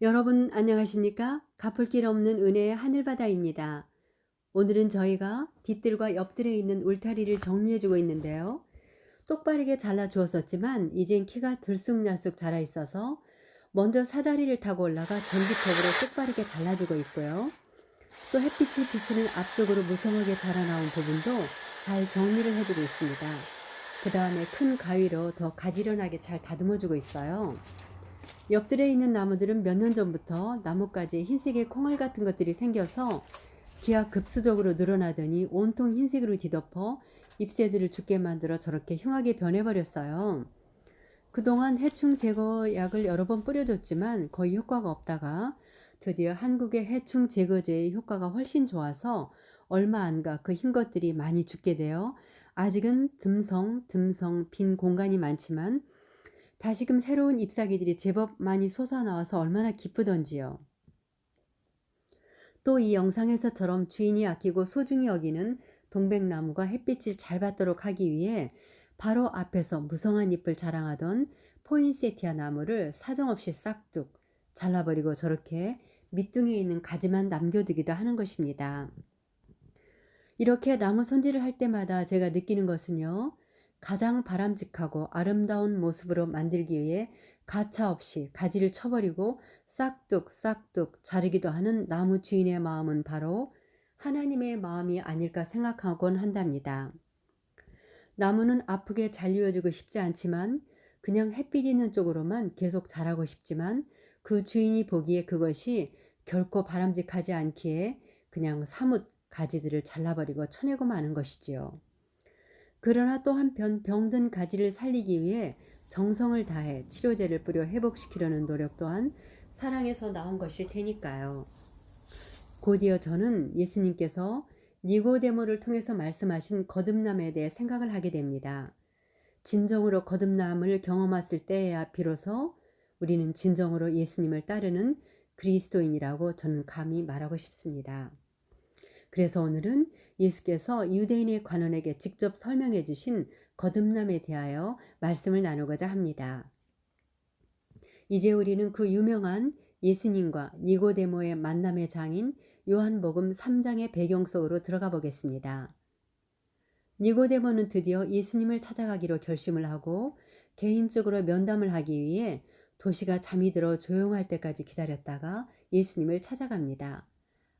여러분 안녕하십니까? 갚을 길 없는 은혜의 하늘바다입니다. 오늘은 저희가 뒤뜰과 옆뜰에 있는 울타리를 정리해주고 있는데요. 똑바르게 잘라주었었지만 이젠 키가 들쑥날쑥 자라 있어서 먼저 사다리를 타고 올라가 전기톱으로 똑바르게 잘라주고 있고요. 또 햇빛이 비치는 앞쪽으로 무성하게 자라나온 부분도 잘 정리를 해주고 있습니다. 그 다음에 큰 가위로 더 가지런하게 잘 다듬어주고 있어요. 옆들에 있는 나무들은 몇 년 전부터 나뭇가지에 흰색의 콩알 같은 것들이 생겨서 기하급수적으로 늘어나더니 온통 흰색으로 뒤덮어 잎새들을 죽게 만들어 저렇게 흉하게 변해버렸어요. 그동안 해충 제거약을 여러 번 뿌려줬지만 거의 효과가 없다가 드디어 한국의 해충 제거제의 효과가 훨씬 좋아서 얼마 안 가 그 흰 것들이 많이 죽게 되어 아직은 듬성 빈 공간이 많지만 다시금 새로운 잎사귀들이 제법 많이 솟아나와서 얼마나 기쁘던지요. 또 이 영상에서처럼 주인이 아끼고 소중히 여기는 동백나무가 햇빛을 잘 받도록 하기 위해 바로 앞에서 무성한 잎을 자랑하던 포인세티아 나무를 사정없이 싹둑 잘라버리고 저렇게 밑둥에 있는 가지만 남겨두기도 하는 것입니다. 이렇게 나무 손질을 할 때마다 제가 느끼는 것은요. 가장 바람직하고 아름다운 모습으로 만들기 위해 가차없이 가지를 쳐버리고 싹둑 자르기도 하는 나무 주인의 마음은 바로 하나님의 마음이 아닐까 생각하곤 한답니다. 나무는 아프게 잘리워지고 싶지 않지만 그냥 햇빛 있는 쪽으로만 계속 자라고 싶지만 그 주인이 보기에 그것이 결코 바람직하지 않기에 그냥 사뭇 가지들을 잘라버리고 쳐내고 마는 것이지요. 그러나 또 한편 병든 가지를 살리기 위해 정성을 다해 치료제를 뿌려 회복시키려는 노력 또한 사랑에서 나온 것일 테니까요. 곧이어 저는 예수님께서 니고데모를 통해서 말씀하신 거듭남에 대해 생각을 하게 됩니다. 진정으로 거듭남을 경험했을 때에야 비로소 우리는 진정으로 예수님을 따르는 그리스도인이라고 저는 감히 말하고 싶습니다. 그래서 오늘은 예수께서 유대인의 관원에게 직접 설명해 주신 거듭남에 대하여 말씀을 나누고자 합니다. 이제 우리는 그 유명한 예수님과 니고데모의 만남의 장인 요한복음 3장의 배경 속으로 들어가 보겠습니다. 니고데모는 드디어 예수님을 찾아가기로 결심을 하고 개인적으로 면담을 하기 위해 도시가 잠이 들어 조용할 때까지 기다렸다가 예수님을 찾아갑니다.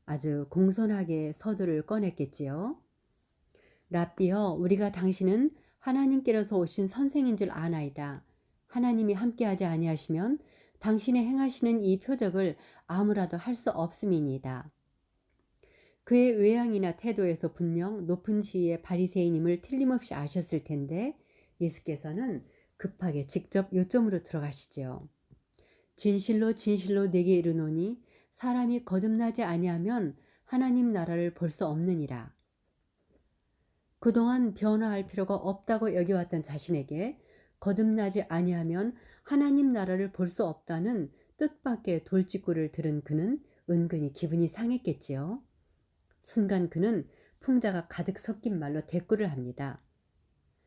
아주 공손하게 서두를 꺼냈겠지요. 랍비여, 우리가 당신은 하나님께로서 오신 선생인 줄 아나이다. 하나님이 함께하지 아니하시면 당신의 행하시는 이 표적을 아무라도 할 수 없음이니이다. 그의 외양이나 태도에서 분명 높은 지위의 바리새인임을 틀림없이 아셨을 텐데 예수께서는 급하게 직접 요점으로 들어가시지요. 진실로 내게 이르노니 사람이 거듭나지 아니하면 하나님 나라를 볼 수 없느니라. 그동안 변화할 필요가 없다고 여겨왔던 자신에게 거듭나지 아니하면 하나님 나라를 볼 수 없다는 뜻밖의 돌직구를 들은 그는 은근히 기분이 상했겠지요. 순간 그는 풍자가 가득 섞인 말로 대꾸를 합니다.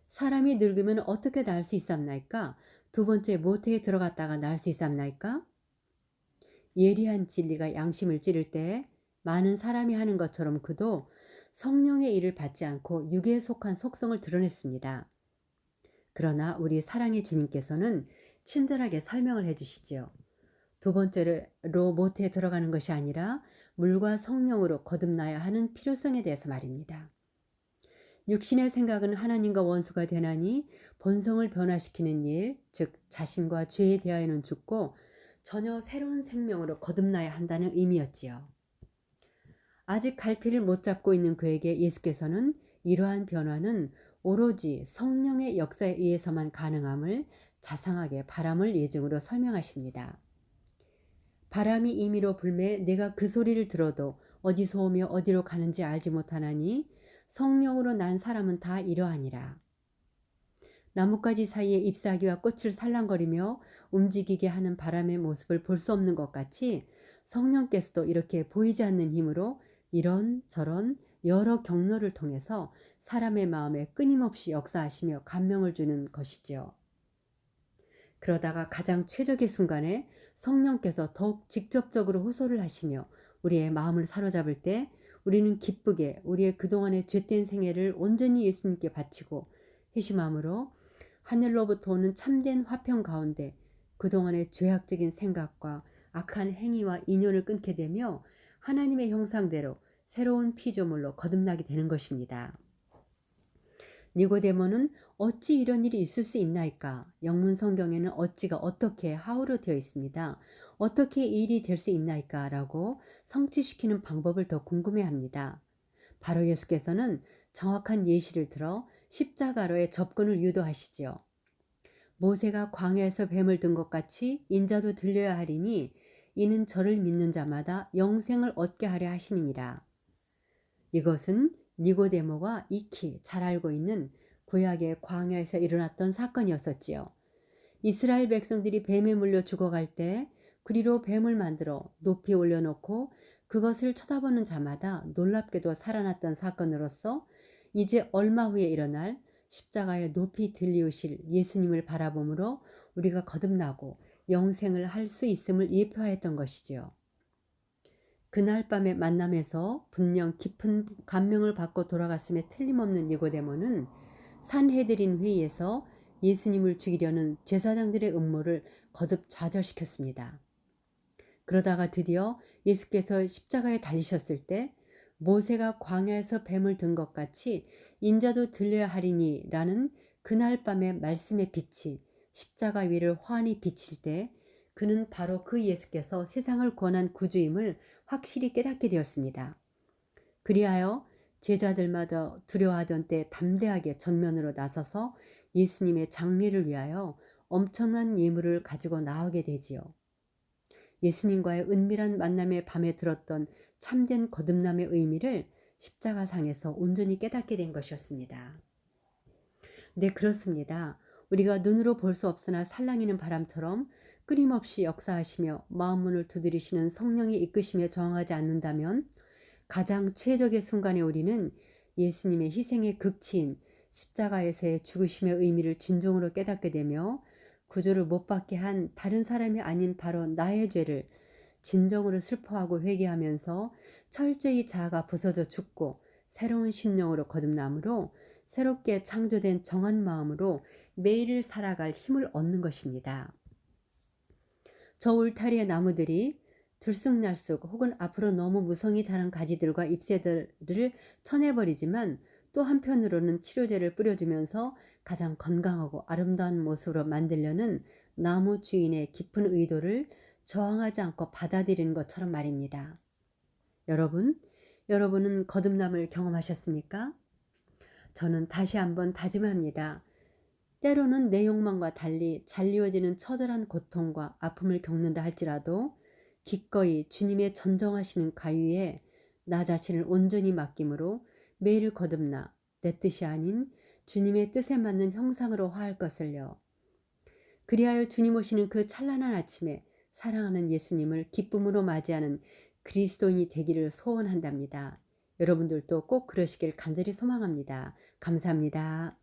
사람이 늙으면 어떻게 나을 수 있삼나이까? 두 번째 모태에 들어갔다가 나을 수 있삼나이까? 예리한 진리가 양심을 찌를 때 많은 사람이 하는 것처럼 그도 성령의 일을 받지 않고 육에 속한 속성을 드러냈습니다. 그러나 우리 사랑의 주님께서는 친절하게 설명을 해주시지요. 두 번째로 모태에 들어가는 것이 아니라 물과 성령으로 거듭나야 하는 필요성에 대해서 말입니다. 육신의 생각은 하나님과 원수가 되나니 본성을 변화시키는 일, 즉 자신과 죄에 대하여는 죽고 전혀 새로운 생명으로 거듭나야 한다는 의미였지요. 아직 갈피를 못 잡고 있는 그에게 예수께서는 이러한 변화는 오로지 성령의 역사에 의해서만 가능함을 자상하게 바람을 예증으로 설명하십니다. 바람이 임의로 불매 내가 그 소리를 들어도 어디서 오며 어디로 가는지 알지 못하나니 성령으로 난 사람은 다 이러하니라. 나뭇가지 사이에 잎사귀와 꽃을 살랑거리며 움직이게 하는 바람의 모습을 볼 수 없는 것 같이 성령께서도 이렇게 보이지 않는 힘으로 이런저런 여러 경로를 통해서 사람의 마음에 끊임없이 역사하시며 감명을 주는 것이지요. 그러다가 가장 최적의 순간에 성령께서 더욱 직접적으로 호소를 하시며 우리의 마음을 사로잡을 때 우리는 기쁘게 우리의 그동안의 죄된 생애를 온전히 예수님께 바치고 회심함으로 하늘로부터 오는 참된 화평 가운데 그동안의 죄악적인 생각과 악한 행위와 인연을 끊게 되며 하나님의 형상대로 새로운 피조물로 거듭나게 되는 것입니다. 니고데모는 어찌 이런 일이 있을 수 있나이까? 영문 성경에는 어찌가 어떻게 how로 되어 있습니다. 어떻게 이 일이 될 수 있나이까? 라고 성취시키는 방법을 더 궁금해합니다. 바로 예수께서는 정확한 예시를 들어 십자가로의 접근을 유도하시지요. 모세가 광야에서 뱀을 든 것 같이 인자도 들려야 하리니 이는 저를 믿는 자마다 영생을 얻게 하려 하심이니라. 이것은 니고데모가 익히 잘 알고 있는 구약의 광야에서 일어났던 사건이었었지요. 이스라엘 백성들이 뱀에 물려 죽어갈 때 그리로 뱀을 만들어 높이 올려놓고 그것을 쳐다보는 자마다 놀랍게도 살아났던 사건으로서 이제 얼마 후에 일어날 십자가에 높이 들리우실 예수님을 바라보므로 우리가 거듭나고 영생을 할 수 있음을 예표하였던 것이지요. 그날 밤의 만남에서 분명 깊은 감명을 받고 돌아갔음에 틀림없는 니고데모는 산헤드린 회의에서 예수님을 죽이려는 제사장들의 음모를 거듭 좌절시켰습니다. 그러다가 드디어 예수께서 십자가에 달리셨을 때 모세가 광야에서 뱀을 든 것 같이 인자도 들려야 하리니 라는 그날 밤의 말씀의 빛이 십자가 위를 환히 비칠 때 그는 바로 그 예수께서 세상을 구원한 구주임을 확실히 깨닫게 되었습니다. 그리하여 제자들마다 두려워하던 때 담대하게 전면으로 나서서 예수님의 장례를 위하여 엄청난 예물을 가지고 나오게 되지요. 예수님과의 은밀한 만남의 밤에 들었던 참된 거듭남의 의미를 십자가상에서 온전히 깨닫게 된 것이었습니다. 네, 그렇습니다. 우리가 눈으로 볼 수 없으나 살랑이는 바람처럼 끊임없이 역사하시며 마음문을 두드리시는 성령의 이끄심에 저항하지 않는다면 가장 최적의 순간에 우리는 예수님의 희생의 극치인 십자가에서의 죽으심의 의미를 진정으로 깨닫게 되며 구조를 못 받게 한 다른 사람이 아닌 바로 나의 죄를 진정으로 슬퍼하고 회개하면서 철저히 자아가 부서져 죽고 새로운 심령으로 거듭남으로 새롭게 창조된 정한 마음으로 매일을 살아갈 힘을 얻는 것입니다. 저 울타리의 나무들이 들쑥날쑥 혹은 앞으로 너무 무성히 자란 가지들과 잎새들을 쳐내버리지만 또 한편으로는 치료제를 뿌려주면서 가장 건강하고 아름다운 모습으로 만들려는 나무 주인의 깊은 의도를 저항하지 않고 받아들이는 것처럼 말입니다. 여러분은 거듭남을 경험하셨습니까? 저는 다시 한번 다짐합니다. 때로는 내 욕망과 달리 잘 이어지는 처절한 고통과 아픔을 겪는다 할지라도 기꺼이 주님의 전정하시는 가위에 나 자신을 온전히 맡김으로 매일 거듭나 내 뜻이 아닌 주님의 뜻에 맞는 형상으로 화할 것을요. 그리하여 주님 오시는 그 찬란한 아침에 사랑하는 예수님을 기쁨으로 맞이하는 그리스도인이 되기를 소원한답니다. 여러분들도 꼭 그러시길 간절히 소망합니다. 감사합니다.